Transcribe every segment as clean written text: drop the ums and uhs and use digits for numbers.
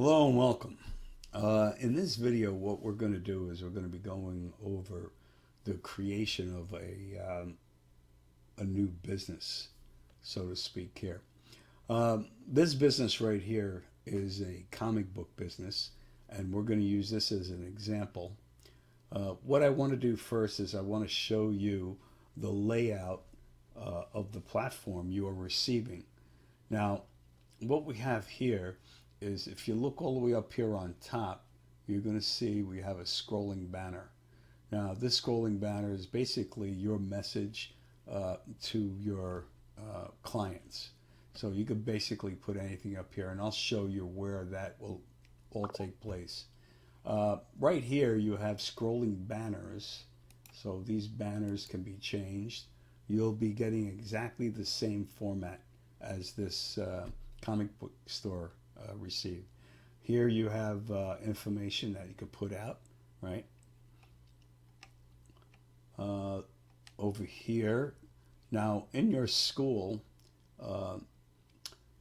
Hello and welcome. In this video, what we're going to do is we're going to be going over the creation of a new business, so to speak here. This business right here is a comic book business, and we're going to use this as an example. What I want to do first is I want to show you the layout of the platform you are receiving. Now, what we have here is if you look all the way up here on top, you're going to see we have a scrolling banner. Now, this scrolling banner is basically your message to your clients. So you could basically put anything up here, and I'll show you where that will all take place. Right here, you have scrolling banners. So these banners can be changed. You'll be getting exactly the same format as this comic book store received. Here you have information that you could put out, right? Over here, now in your school,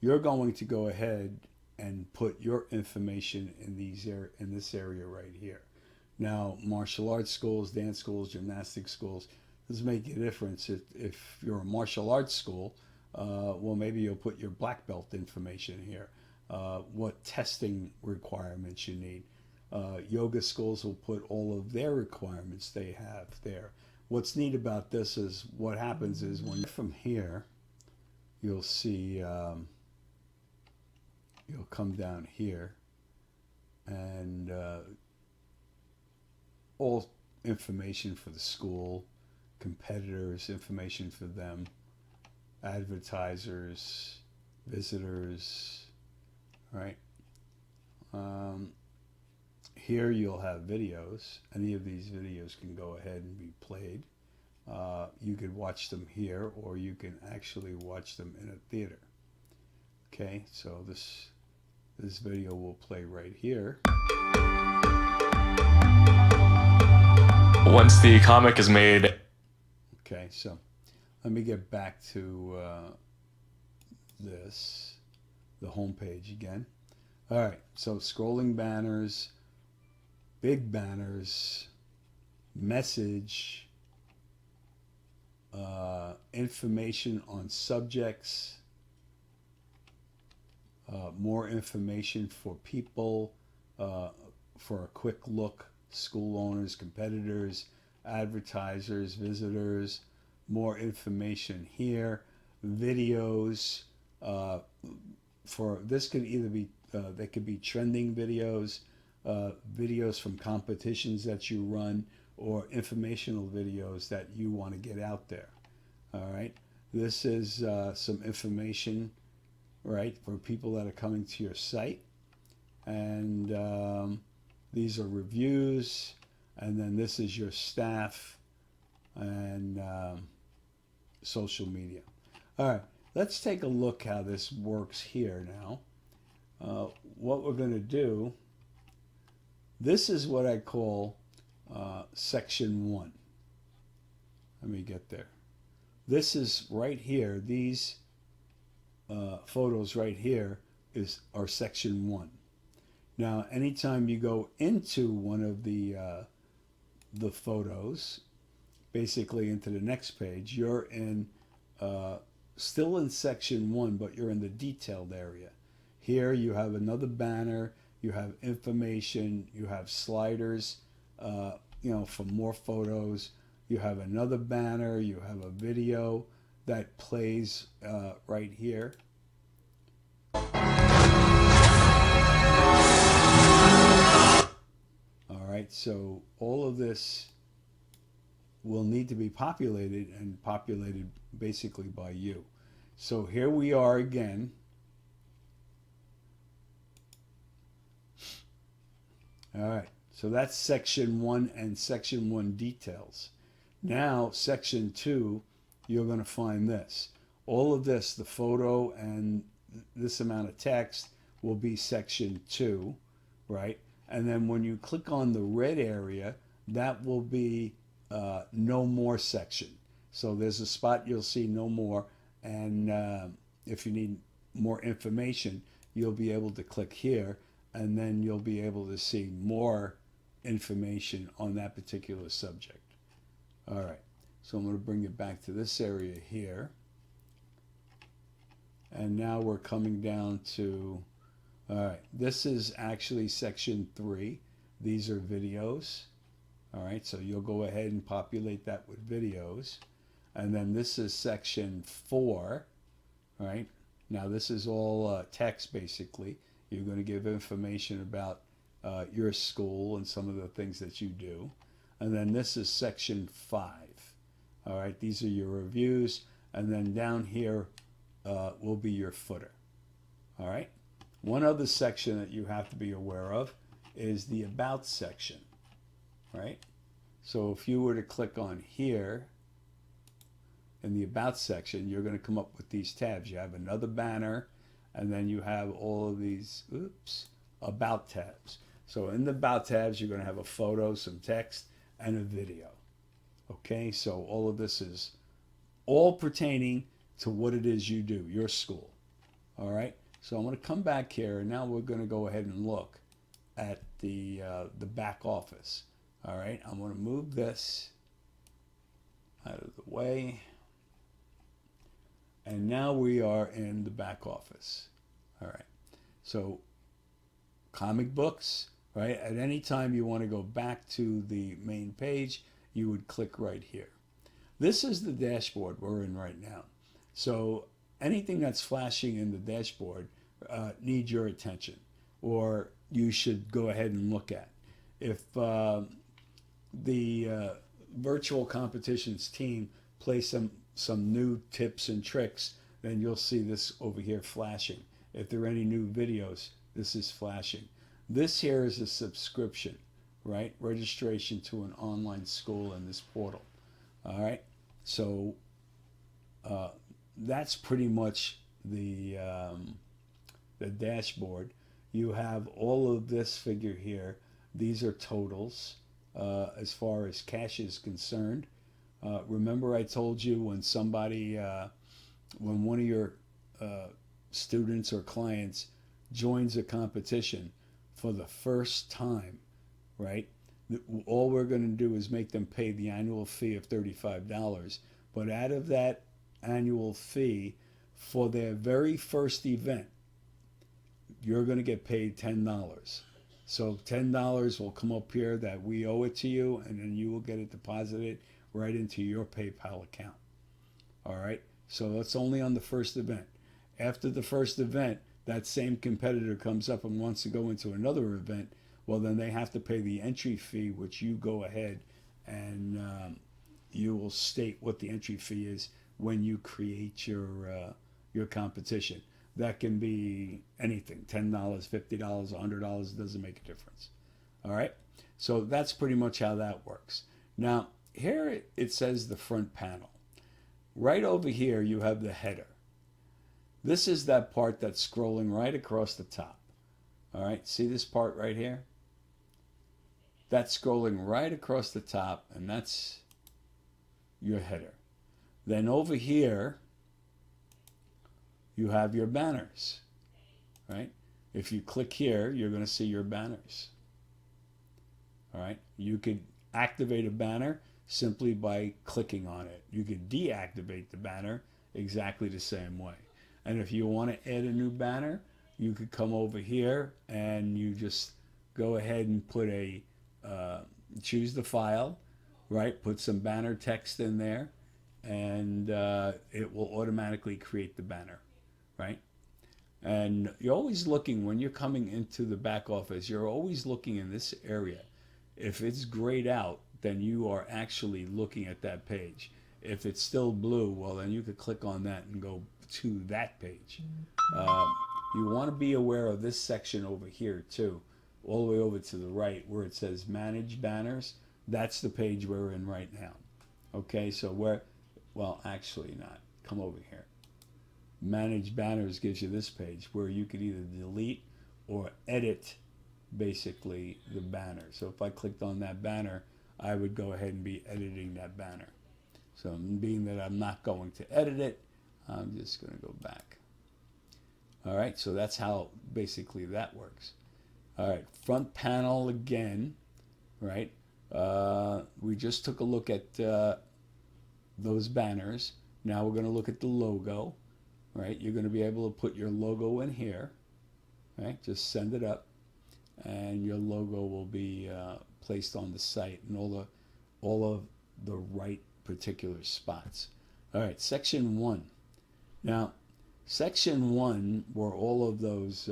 you're going to go ahead and put your information in in this area right here. Now, martial arts schools, dance schools, gymnastics schools, does make a difference. If you're a martial arts school, well, maybe you'll put your black belt information here. What testing requirements you need. Yoga schools will put all of their requirements they have there. What's neat about this is what happens is when you're from here, you'll see, you'll come down here and all information for the school, competitors, information for them, advertisers, visitors, right? Here you'll have videos. Any of these videos can go ahead and be played. You could watch them here, or you can actually watch them in a theater. Okay, so this video will play right here. Once the comic is made. Okay, so let me get back to the home page again. All right, so scrolling banners, big banners, message, information on subjects, more information for people, for a quick look, school owners, competitors, advertisers, visitors, more information here, videos. For this could either be they could be trending videos, videos from competitions that you run, or informational videos that you want to get out there. All right, this is some information, right, for people that are coming to your site, and these are reviews, and then this is your staff and social media. All right, let's take a look how this works here now. What we're going to do, this is what I call section 1. Let me get there. This is right here. These photos right here are section 1. Now, anytime you go into one of the photos, basically into the next page, you're in still in section 1, but you're in the detailed area. Here you have another banner, you have information, you have sliders, for more photos. You have another banner, you have a video that plays right here. All right, so all of this will need to be populated, and populated basically by you. So here we are again. All right, so that's section 1 and section 1 details. Now, section 2, you're going to find this. All of this, the photo and this amount of text, will be section 2, right? And then when you click on the red area, that will be no more section. So there's a spot you'll see no more, and if you need more information, you'll be able to click here, and then you'll be able to see more information on that particular subject. All right, so I'm going to bring it back to this area here. And now we're coming down to, all right, this is actually section 3. These are videos. All right, so you'll go ahead and populate that with videos. And then this is section 4. All right, now this is all text basically. You're going to give information about your school and some of the things that you do. And then this is section 5. All right, these are your reviews. And then down here will be your footer. All right, one other section that you have to be aware of is the About section. Right, so if you were to click on here in the About section, you're going to come up with these tabs. You have another banner, and then you have all of these About tabs. So in the About tabs, you're going to have a photo, some text, and a video. Okay, so all of this is all pertaining to what it is you do, your school. All right, so I'm going to come back here, and now we're going to go ahead and look at the back office. All right, I'm going to move this out of the way. And now we are in the back office. All right, so comic books, right? At any time you want to go back to the main page, you would click right here. This is the dashboard we're in right now. So anything that's flashing in the dashboard needs your attention, or you should go ahead and look at. If the virtual competitions team plays some new tips and tricks, then you'll see this over here flashing. If there are any new videos, this is flashing. This here is a subscription, right? Registration to an online school in this portal. All right, so that's pretty much the dashboard. You have all of this figure here. These are totals as far as cash is concerned. Remember I told you when somebody, when one of your students or clients joins a competition for the first time, right? All we're going to do is make them pay the annual fee of $35. But out of that annual fee, for their very first event, you're going to get paid $10. So $10 will come up here that we owe it to you, and then you will get it deposited right into your PayPal account. All right, so that's only on the first event. After the first event, that same competitor comes up and wants to go into another event. Well, then they have to pay the entry fee, which you go ahead and you will state what the entry fee is when you create your competition. That can be anything, $10, $50, $100, doesn't make a difference. All right, so that's pretty much how that works. Now, here it says the front panel. Right over here, you have the header. This is that part that's scrolling right across the top. All right, see this part right here? That's scrolling right across the top, and that's your header. Then over here, you have your banners, right? If you click here, you're going to see your banners. All right, you could activate a banner simply by clicking on it. You could deactivate the banner exactly the same way. And if you want to add a new banner, you could come over here and you just go ahead and put a, choose the file, right? Put some banner text in there, and it will automatically create the banner, right? And you're always looking, when you're coming into the back office, you're always looking in this area. If it's grayed out, then you are actually looking at that page. If it's still blue, well, then you could click on that and go to that page. You want to be aware of this section over here too, all the way over to the right where it says Manage Banners. That's the page we're in right now. Okay, so well, actually not. Come over here. Manage Banners gives you this page where you could either delete or edit basically the banner. So if I clicked on that banner, I would go ahead and be editing that banner. So being that I'm not going to edit it, I'm just going to go back. All right, so that's how basically that works. All right, front panel again, right? We just took a look at those banners. Now we're going to look at the logo, right? You're going to be able to put your logo in here, right? Just send it up, and your logo will be placed on the site in all of the right particular spots. All right, section 1. Now, section 1 were all of those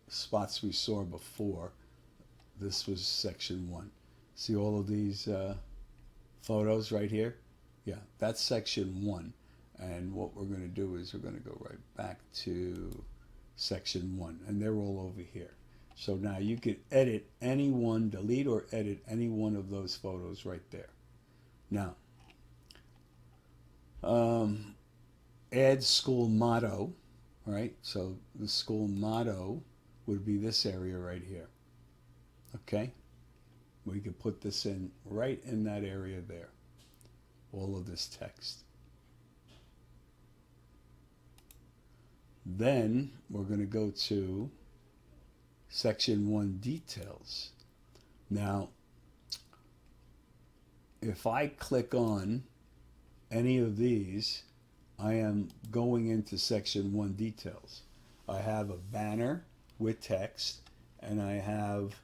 spots we saw before. This was section 1. See all of these photos right here? Yeah, that's section 1. And what we're going to do is we're going to go right back to section 1. And they're all over here. So now you can edit any one, delete or edit any one of those photos right there. Now, add school motto, right? So the school motto would be this area right here. Okay? We could put this in right in that area there. All of this text. Then we're going to go to section 1 details. Now, if I click on any of these, I am going into section 1 details. I have a banner with text, and I have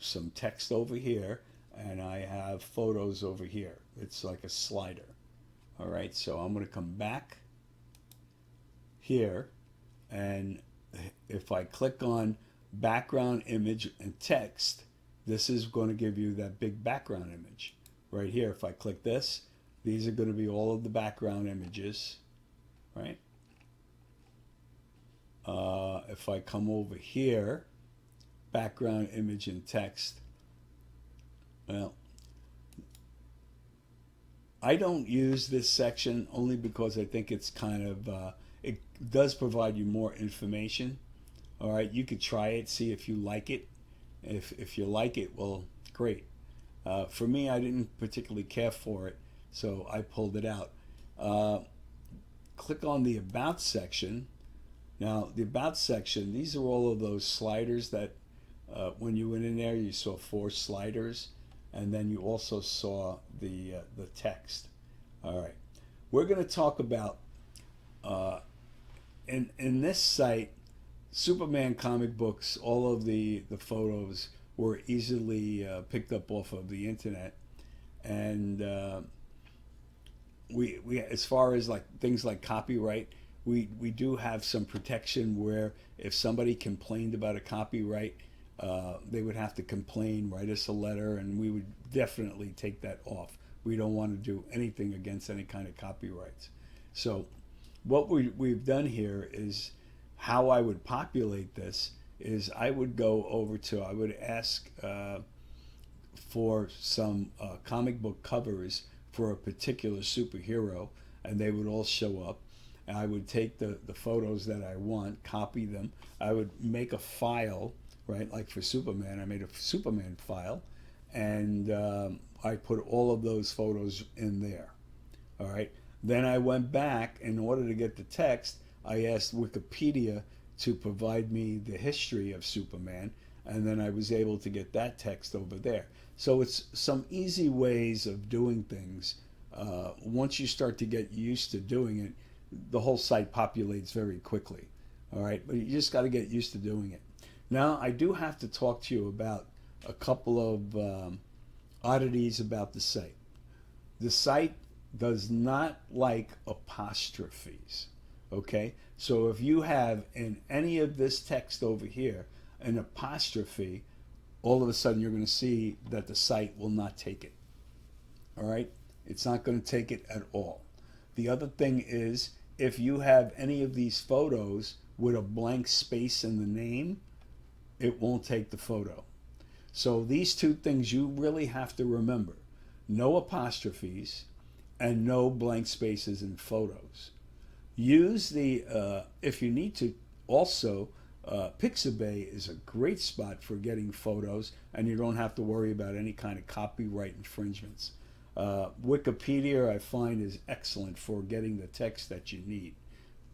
some text over here, and I have photos over here. It's like a slider. All right, so I'm going to come back here, and if I click on background image and text, this is going to give you that big background image right here. If I click this, these are going to be all of the background images, right? If I come over here, background image and text, well, I don't use this section only because I think it's kind of, it does provide you more information. All right, you could try it, see if you like it. If you like it, well, great. For me, I didn't particularly care for it, so I pulled it out. Click on the About section. Now, the About section, these are all of those sliders that when you went in there, you saw 4 sliders, and then you also saw the text. All right, we're going to talk about in this site, Superman comic books. All of the photos were easily picked up off of the internet, and we as far as like things like copyright, we do have some protection where if somebody complained about a copyright, they would have to complain, write us a letter, and we would definitely take that off. We don't want to do anything against any kind of copyrights. So what we've done here is how I would populate this is I would go over to, I would ask for some comic book covers for a particular superhero, and they would all show up. And I would take the photos that I want, copy them. I would make a file, right? Like for Superman, I made a Superman file, and I put all of those photos in there. All right. Then I went back, in order to get the text, I asked Wikipedia to provide me the history of Superman, and then I was able to get that text over there. So it's some easy ways of doing things. Once you start to get used to doing it, the whole site populates very quickly. All right, but you just got to get used to doing it. Now, I do have to talk to you about a couple of oddities about the site. The site does not like apostrophes. Okay, so if you have in any of this text over here an apostrophe, all of a sudden you're going to see that the site will not take it. All right, it's not going to take it at all. The other thing is, if you have any of these photos with a blank space in the name, it won't take the photo. So these two things you really have to remember: no apostrophes and no blank spaces in photos. Use the, if you need to, also, Pixabay is a great spot for getting photos, and you don't have to worry about any kind of copyright infringements. Wikipedia, I find, is excellent for getting the text that you need.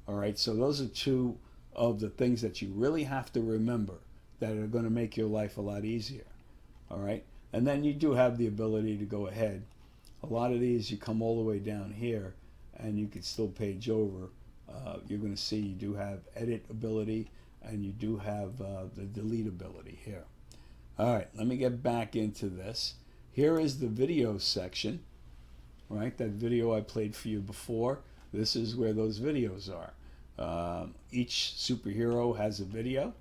All right, so those are two of the things that you really have to remember that are going to make your life a lot easier. All right, and then you do have the ability to go ahead. A lot of these you come all the way down here and you can still page over. You're going to see you do have edit ability and you do have the delete ability here. All right, let me get back into this. Here is the video section, right? That video I played for you before. This is where those videos are. Each superhero has a video,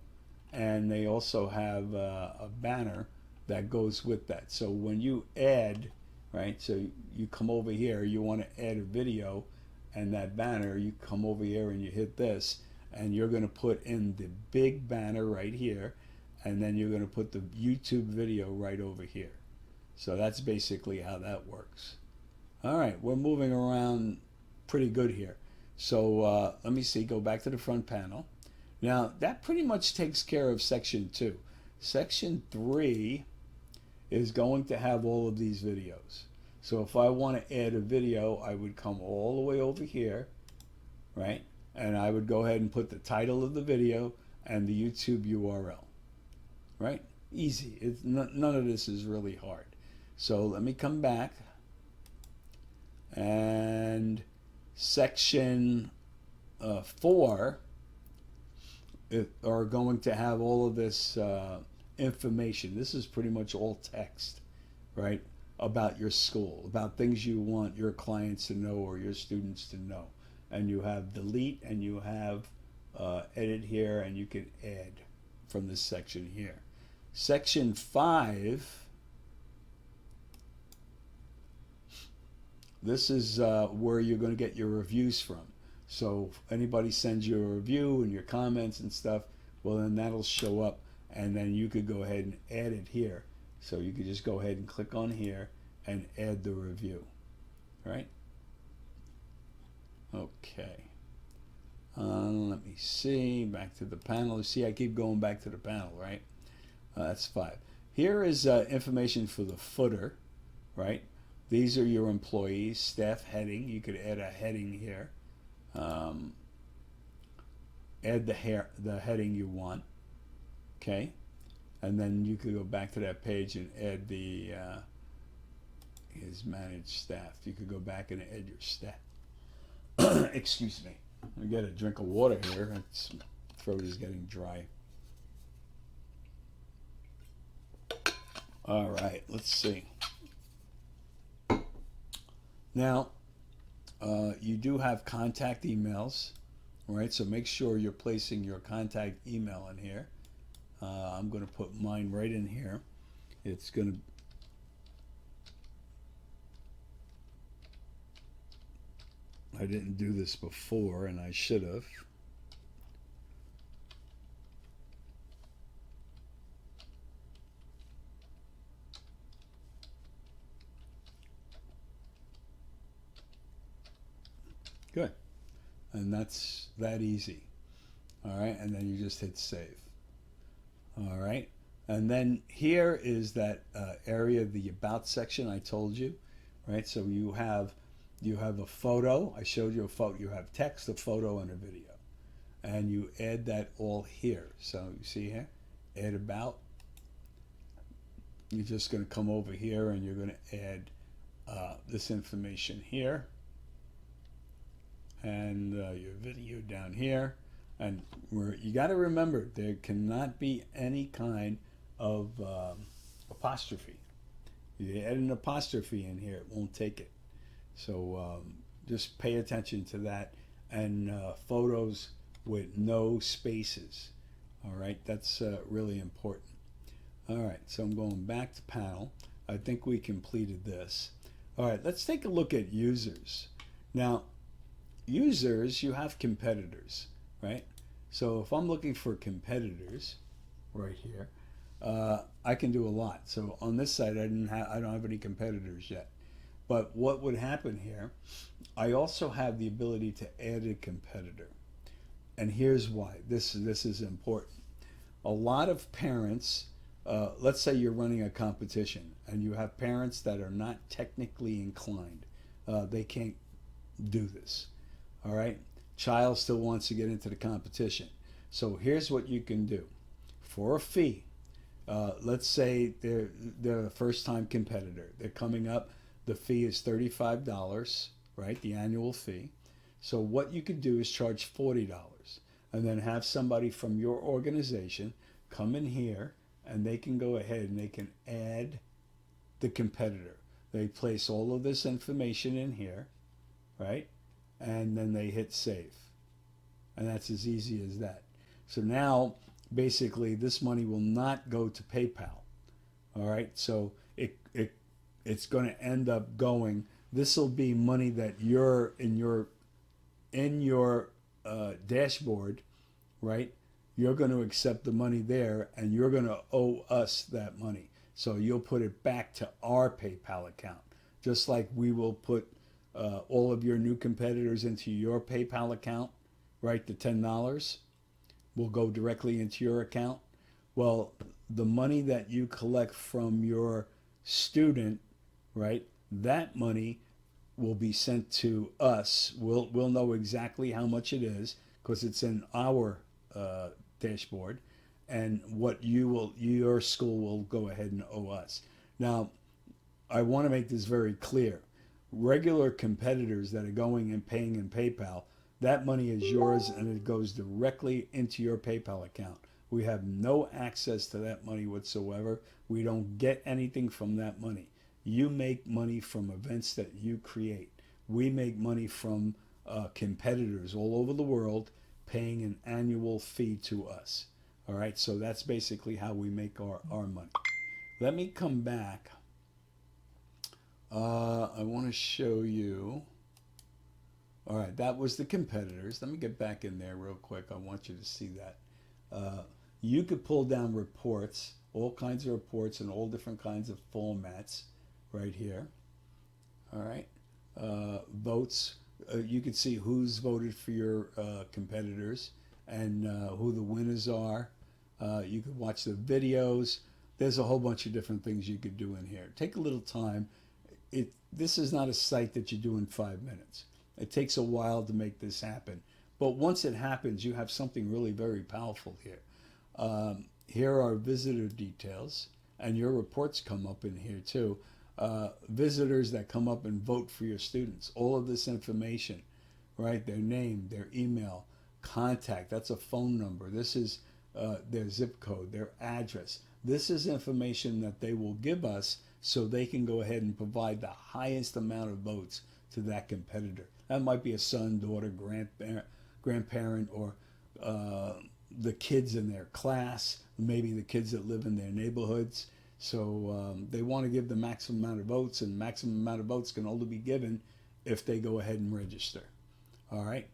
and they also have a banner that goes with that. So when you add, right, so you come over here, you want to add a video, and that banner, you come over here and you hit this, and you're going to put in the big banner right here, and then you're going to put the YouTube video right over here. So that's basically how that works. All right, we're moving around pretty good here. So let me see, go back to the front panel. Now that pretty much takes care of section 2. Section 3 is going to have all of these videos. So if I want to add a video, I would come all the way over here, right? And I would go ahead and put the title of the video and the YouTube URL, right? Easy. None of this is really hard. So let me come back, and section 4 are going to have all of this information. This is pretty much all text, right, about your school, about things you want your clients to know or your students to know. And you have delete and you have edit here, and you can add from this section here. Section 5, this is where you're going to get your reviews from. So if anybody sends you a review and your comments and stuff, well, then that'll show up, and then you could go ahead and add it here. So you could just go ahead and click on here and add the review, right? Okay. Let me see, back to the panel. You see, I keep going back to the panel, right? That's 5. Here is information for the footer, right? These are your employees, staff heading. You could add a heading here. Add the heading you want, okay? And then you could go back to that page and add the his managed staff. You could go back and add your staff. Excuse me. I get a drink of water here. My throat is getting dry. All right, let's see. Now, you do have contact emails, right? So make sure you're placing your contact email in here. I'm going to put mine right in here. It's going to I didn't do this before, and I should have. Good. And that's that easy. All right, and then you just hit save. All right, and then here is that area, the about section I told you, right? So you have a photo. I showed you a photo. You have text, a photo, and a video, and you add that all here. So you see here, add about. You're just going to come over here and you're going to add this information here, and your video down here. And you got to remember, there cannot be any kind of apostrophe. You add an apostrophe in here, it won't take it. So just pay attention to that. And photos with no spaces. All right, that's really important. All right, so I'm going back to panel. I think we completed this. All right, let's take a look at users. Now, users, you have competitors, right? So if I'm looking for competitors right here, I can do a lot. So on this side, I don't have any competitors yet. But what would happen here, I also have the ability to add a competitor. And here's why. This is important. A lot of parents, let's say you're running a competition and you have parents that are not technically inclined. They can't do this. All right. Child still wants to get into the competition. So here's what you can do for a fee. Let's say they're a first time competitor. They're coming up. The fee is $35, right? The annual fee. So what you could do is charge $40 and then have somebody from your organization come in here and they can go ahead and they can add the competitor. They place all of this information in here, right? And then they hit save. And that's as easy as that. So now, basically, this money will not go to PayPal. All right, so it's going to end up going. This will be money that you're in your dashboard, right? You're going to accept the money there, and you're going to owe us that money. So you'll put it back to our PayPal account, just like we will put all of your new competitors into your PayPal account, right? The $10 will go directly into your account. Well, the money that you collect from your student, right? That money will be sent to us. We'll know exactly how much it is because it's in our dashboard, and what your school will go ahead and owe us. Now, I want to make this very clear. Regular competitors that are going and paying in PayPal, that money is yours and it goes directly into your PayPal account. We have no access to that money whatsoever. We don't get anything from that money. You make money from events that you create. We make money from competitors all over the world paying an annual fee to us. All right, so that's basically how we make our money. Let me come back. I want to show you. All right, that was the competitors. Let me get back in there real quick. I want you to see that. You could pull down reports, all kinds of reports in all different kinds of formats right here. All right. Votes. You can see who's voted for your competitors and who the winners are. You could watch the videos. There's a whole bunch of different things you could do in here. Take a little time. This is not a site that you do in 5 minutes. It takes a while to make this happen. But once it happens, you have something really very powerful here. Here are visitor details, and your reports come up in here too. Visitors that come up and vote for your students. All of this information, right? Their name, their email, contact. That's a phone number. This is their zip code, their address. This is information that they will give us so they can go ahead and provide the highest amount of votes to that competitor. That might be a son, daughter, grandparent, or the kids in their class, maybe the kids that live in their neighborhoods. So they want to give the maximum amount of votes, and maximum amount of votes can only be given if they go ahead and register. All right.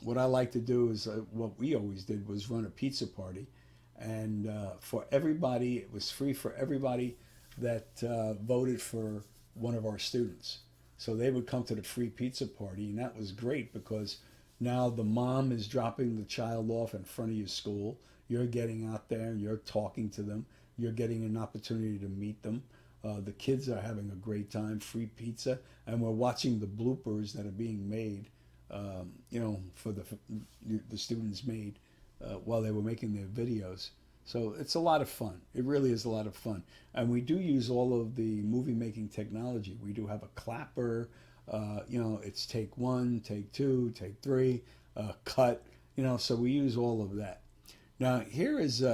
What I like to do is what we always did was run a pizza party, and for everybody, it was free for everybody that voted for one of our students. So they would come to the free pizza party, and that was great because now the mom is dropping the child off in front of your school. You're getting out there and you're talking to them. You're getting an opportunity to meet them. The kids are having a great time, free pizza, and we're watching the bloopers that are being made, for the students made while they were making their videos. So it's a lot of fun. It really is a lot of fun. And we do use all of the movie making technology. We do have a clapper, it's take one, take two, take three, cut, so we use all of that. Now here is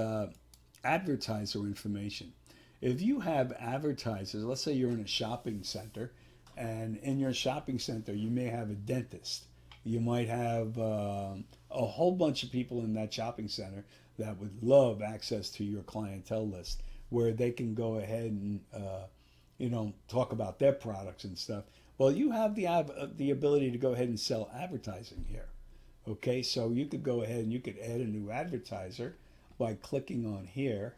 advertiser information. If you have advertisers, let's say you're in a shopping center, and in your shopping center you may have a dentist. You might have a whole bunch of people in that shopping center that would love access to your clientele list where they can go ahead and talk about their products and stuff. Well, you have the ability to go ahead and sell advertising here. Okay, so you could go ahead and you could add a new advertiser by clicking on here,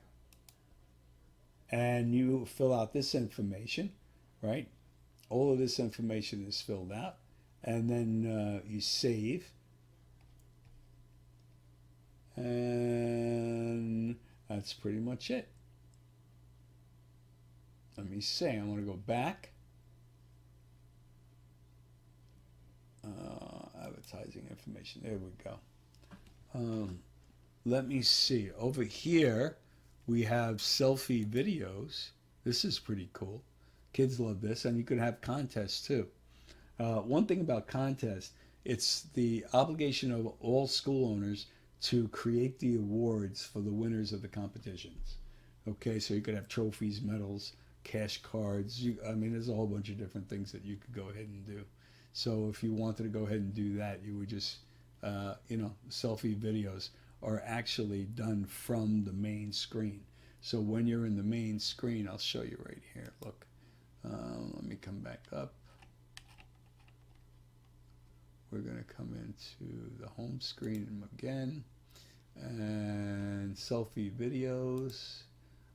and you fill out this information, right? All of this information is filled out, and then you save, and that's pretty much it. Let me see, I want to go back. advertising information. There we go. Let me see. Over here, we have selfie videos. This is pretty cool. Kids love this, and you could have contests too. One thing about contests, it's the obligation of all school owners to create the awards for the winners of the competitions. Okay, so you could have trophies, medals, cash cards. I mean, there's a whole bunch of different things that you could go ahead and do. So if you wanted to go ahead and do that, you would just, selfie videos are actually done from the main screen. So when you're in the main screen, I'll show you right here. Look, let me come back up. We're going to come into the home screen again and selfie videos,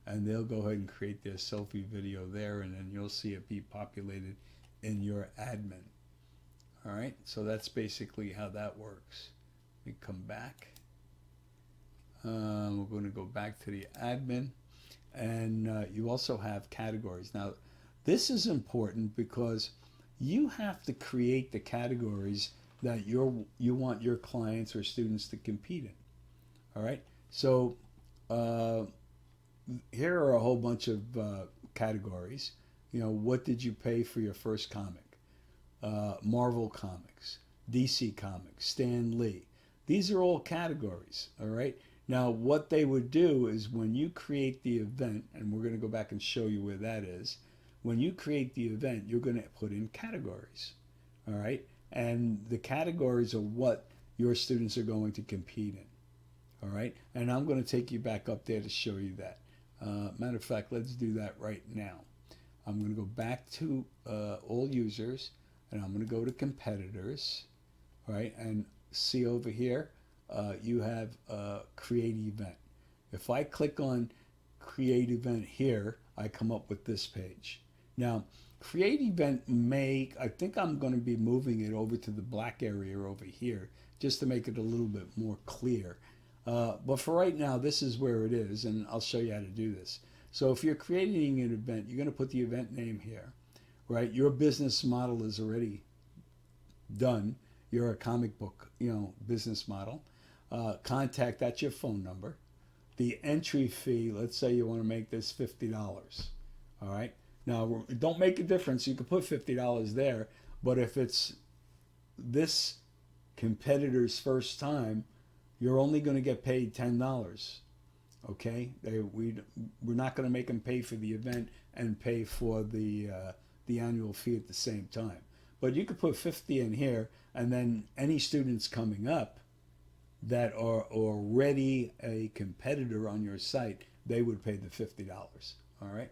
and they'll go ahead and create their selfie video there, and then you'll see it be populated in your admin. All right, so that's basically how that works. We come back. We're going to go back to the admin, and you also have categories. Now, this is important because you have to create the categories that you want your clients or students to compete in. All right, so here are a whole bunch of categories. What did you pay for your first comic? Marvel Comics, DC Comics, Stan Lee. These are all categories, all right? Now, what they would do is when you create the event, and we're going to go back and show you where that is, when you create the event, you're going to put in categories, all right? And the categories are what your students are going to compete in, all right? And I'm going to take you back up there to show you that. Matter of fact, let's do that right now. I'm going to go back to all users, and I'm going to go to competitors, right? And see over here, you have create event. If I click on create event here, I come up with this page. Now, create event I think I'm going to be moving it over to the black area over here just to make it a little bit more clear. But for right now, this is where it is, and I'll show you how to do this. So if you're creating an event, you're going to put the event name here, right? Your business model is already done. You're a comic book, business model. Contact, that's your phone number. The entry fee, let's say you want to make this $50. All right. Now, don't make a difference. You can put $50 there, but if it's this competitor's first time, you're only going to get paid $10. Okay, we're not going to make them pay for the event and pay for the annual fee at the same time. But you could put 50 in here, and then any students coming up that are already a competitor on your site, they would pay the $50. All right.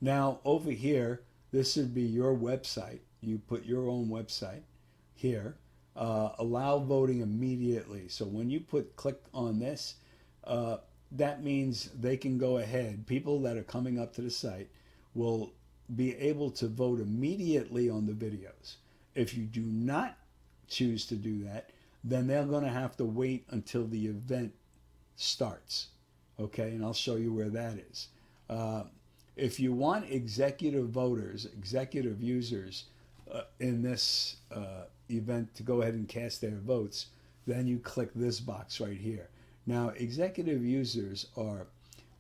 Now over here, this would be your website. You put your own website here. Allow voting immediately. So when you click on this, that means they can go ahead. People that are coming up to the site will be able to vote immediately on the videos. If you do not choose to do that, then they're going to have to wait until the event starts. Okay, and I'll show you where that is. If you want executive voters, executive users in this event to go ahead and cast their votes, then you click this box right here. Now, executive users are,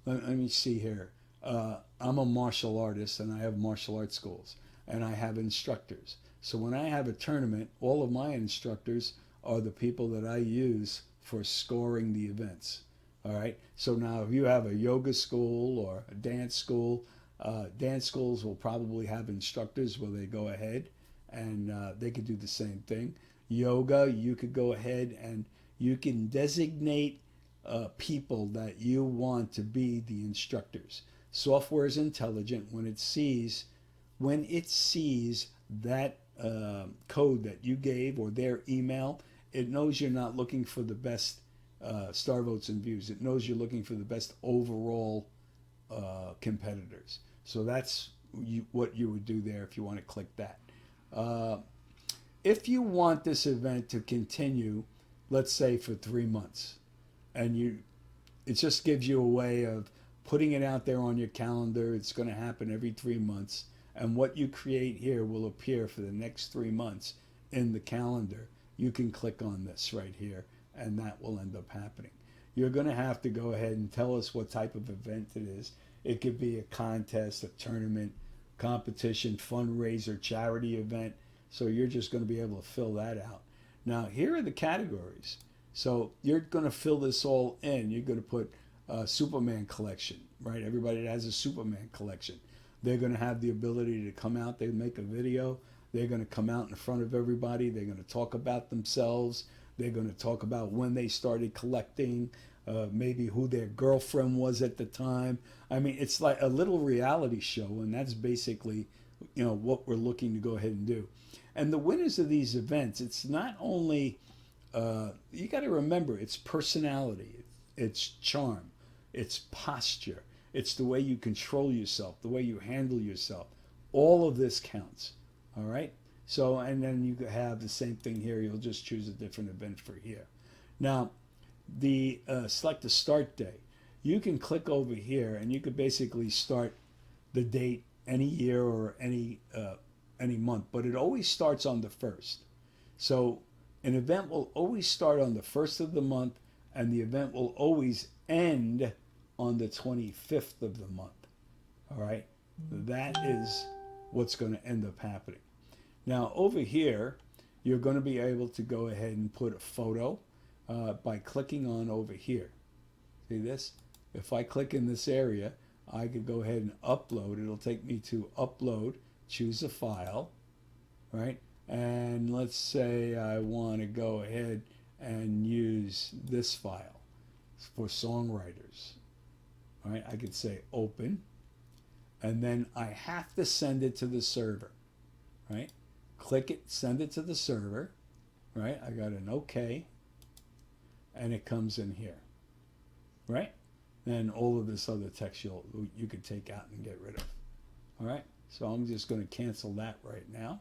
let me see here. I'm a martial artist, and I have martial arts schools, and I have instructors. So when I have a tournament, all of my instructors are the people that I use for scoring the events. All right. So now if you have a yoga school or a dance schools will probably have instructors where they go ahead and they could do the same thing. Yoga, you could go ahead and you can designate people that you want to be the instructors. Software is intelligent. When it sees that code that you gave or their email, it knows you're not looking for the best star votes and views. It knows you're looking for the best overall competitors. So that's what you would do there if you want to click that. If you want this event to continue, let's say for 3 months, and it just gives you a way of putting it out there on your calendar. It's going to happen every 3 months, and what you create here will appear for the next 3 months in the calendar. you can click on this right here, and that will end up happening. You're going to have to go ahead and tell us what type of event it is. It could be a contest, a tournament, competition, fundraiser, charity event. So you're just going to be able to fill that out. Now, here are the categories. So you're going to fill this all in. You're going to put Superman collection, right? Everybody that has a Superman collection, they're going to have the ability to come out. They make a video. They're going to come out in front of everybody. They're going to talk about themselves. They're going to talk about when they started collecting, maybe who their girlfriend was at the time. I mean, it's like a little reality show, and that's basically, what we're looking to go ahead and do. And the winners of these events, it's not only, you got to remember, it's personality, it's charm, it's posture, it's the way you control yourself, the way you handle yourself. All of this counts, all right? So, and then you have the same thing here. You'll just choose a different event for here. Now, select the start day. You can click over here, and you could basically start the date any year or any month, but it always starts on the first. So an event will always start on the first of the month, and the event will always end on the 25th of the month. All right, that is what's going to end up happening. Now over here, you're going to be able to go ahead and put a photo by clicking on over here. See this? If I click in this area, I could go ahead and upload. It'll take me to upload, choose a file, right? And let's say I want to go ahead and use this file for songwriters. All right, I could say open, and then I have to send it to the server, right? Click it, send it to the server, right? I got an OK, and it comes in here, right? And all of this other text you could take out and get rid of. All right, so I'm just going to cancel that right now.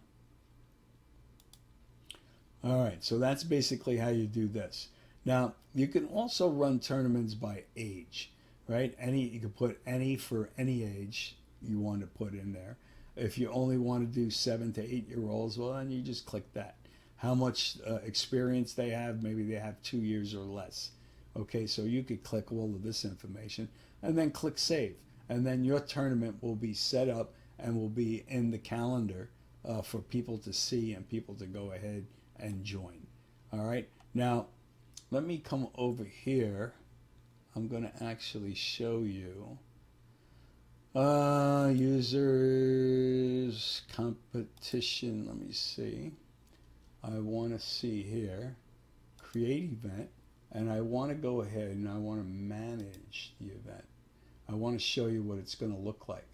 All right, so that's basically how you do this. Now, you can also run tournaments by age, right? You can put any for any age you want to put in there. If you only want to do 7 to 8 year olds, well, then you just click that. How much experience they have, maybe they have 2 years or less. Okay, so you could click all of this information and then click save. And then your tournament will be set up and will be in the calendar for people to see and people to go ahead and join. All right, now let me come over here. I'm going to actually show you users competition. Let me see. I want to see here create event, and I want to go ahead and I want to manage the event. I want to show you what it's going to look like.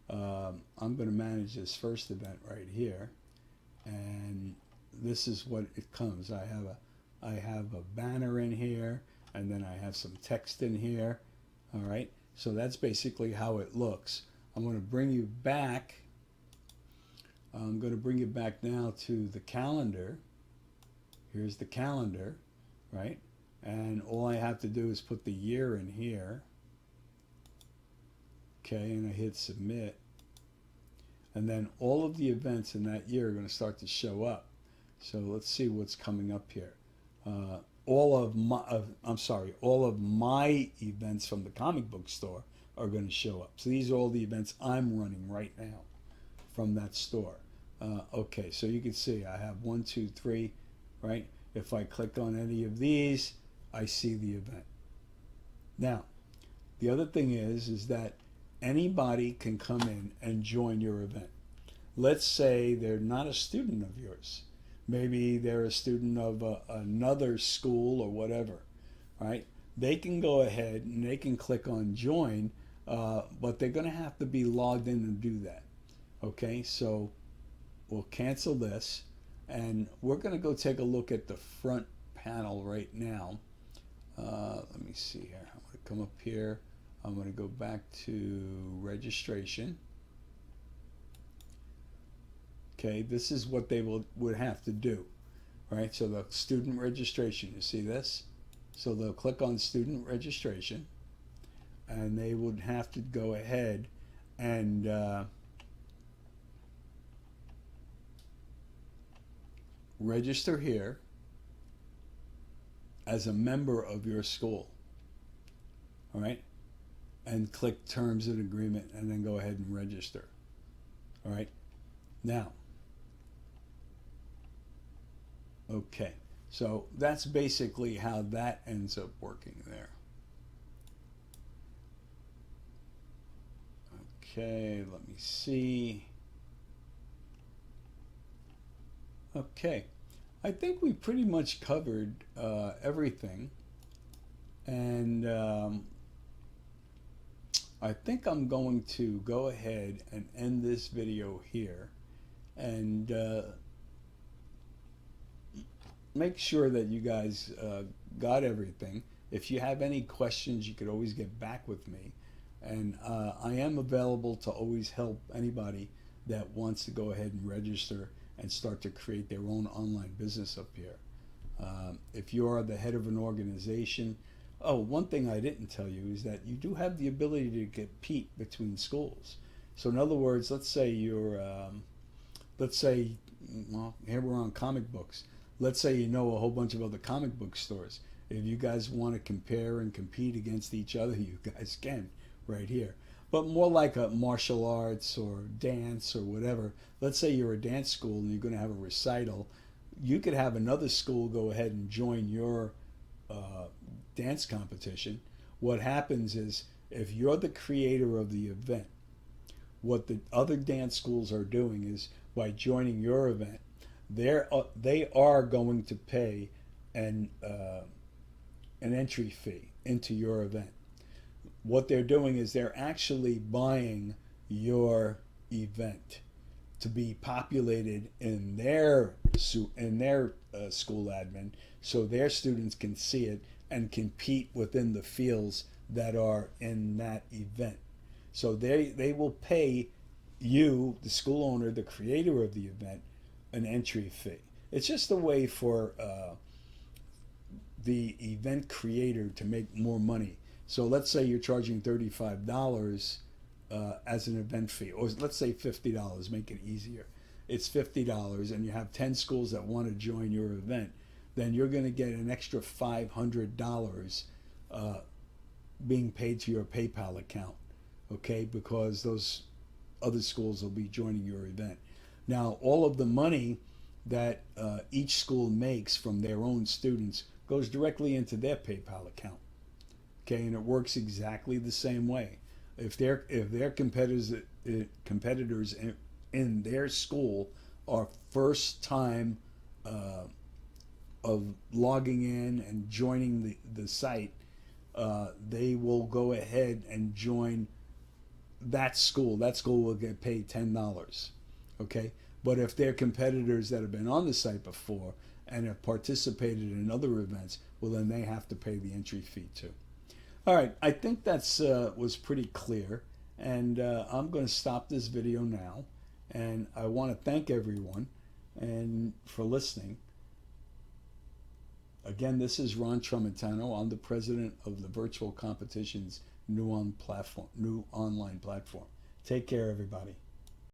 I'm going to manage this first event right here, and this is what it comes. I have a banner in here, and then I have some text in here. All right, so that's basically how it looks. I'm going to bring you back. I'm going to bring you back now to the calendar. Here's the calendar, right? And all I have to do is put the year in here. Okay, and I hit submit. And then all of the events in that year are going to start to show up. So let's see what's coming up here. All of my events from the comic book store are going to show up. So these are all the events I'm running right now from that store. Okay, so you can see I have 1, 2, 3, right? If I click on any of these, I see the event. Now, the other thing is that anybody can come in and join your event. Let's say they're not a student of yours. Maybe they're a student of another school or whatever, right? They can go ahead and they can click on join, but they're going to have to be logged in and do that. Okay, so we'll cancel this, and we're going to go take a look at the front panel right now. Let me see here. I'm going to come up here. I'm going to go back to registration. Okay, this is what they would have to do, right? So the student registration, you see this? So they'll click on student registration, and they would have to go ahead and register here, as a member of your school. All right, and click terms and agreement, and then go ahead and register. All right, now, okay, so that's basically how that ends up working there. Okay, let me see. Okay, I think we pretty much covered everything, and I think I'm going to go ahead and end this video here, and make sure that you guys got everything. If you have any questions, you could always get back with me, and I am available to always help anybody that wants to go ahead and register and start to create their own online business up here. If you are the head of an organization, oh, one thing I didn't tell you is that you do have the ability to compete between schools. So in other words, let's say let's say, well, here we're on comic books. Let's say you know a whole bunch of other comic book stores. If you guys want to compare and compete against each other, you guys can right here. But more like a martial arts or dance or whatever. Let's say you're a dance school and you're going to have a recital. You could have another school go ahead and join your dance competition. What happens is, if you're the creator of the event, what the other dance schools are doing is, by joining your event, they are going to pay an entry fee into your event. What they're doing is they're actually buying your event to be populated in their school admin, so their students can see it and compete within the fields that are in that event. So they will pay you, the school owner, the creator of the event, an entry fee. It's just a way for the event creator to make more money. So let's say you're charging $35 as an event fee, or let's say $50, make it easier. It's $50 and you have 10 schools that want to join your event, then you're going to get an extra $500 being paid to your PayPal account, okay, because those other schools will be joining your event. Now, all of the money that each school makes from their own students goes directly into their PayPal account, okay, and it works exactly the same way. If their competitors in their school are first time of logging in and joining the site, they will go ahead and join that school. That school will get paid $10, okay? But if they're competitors that have been on the site before and have participated in other events, well, then they have to pay the entry fee too. All right, I think that's was pretty clear, and I'm going to stop this video now, and I want to thank everyone and for listening. Again, this is Ron Tramontano. I'm the president of the Virtual Competitions new online platform. Take care, everybody.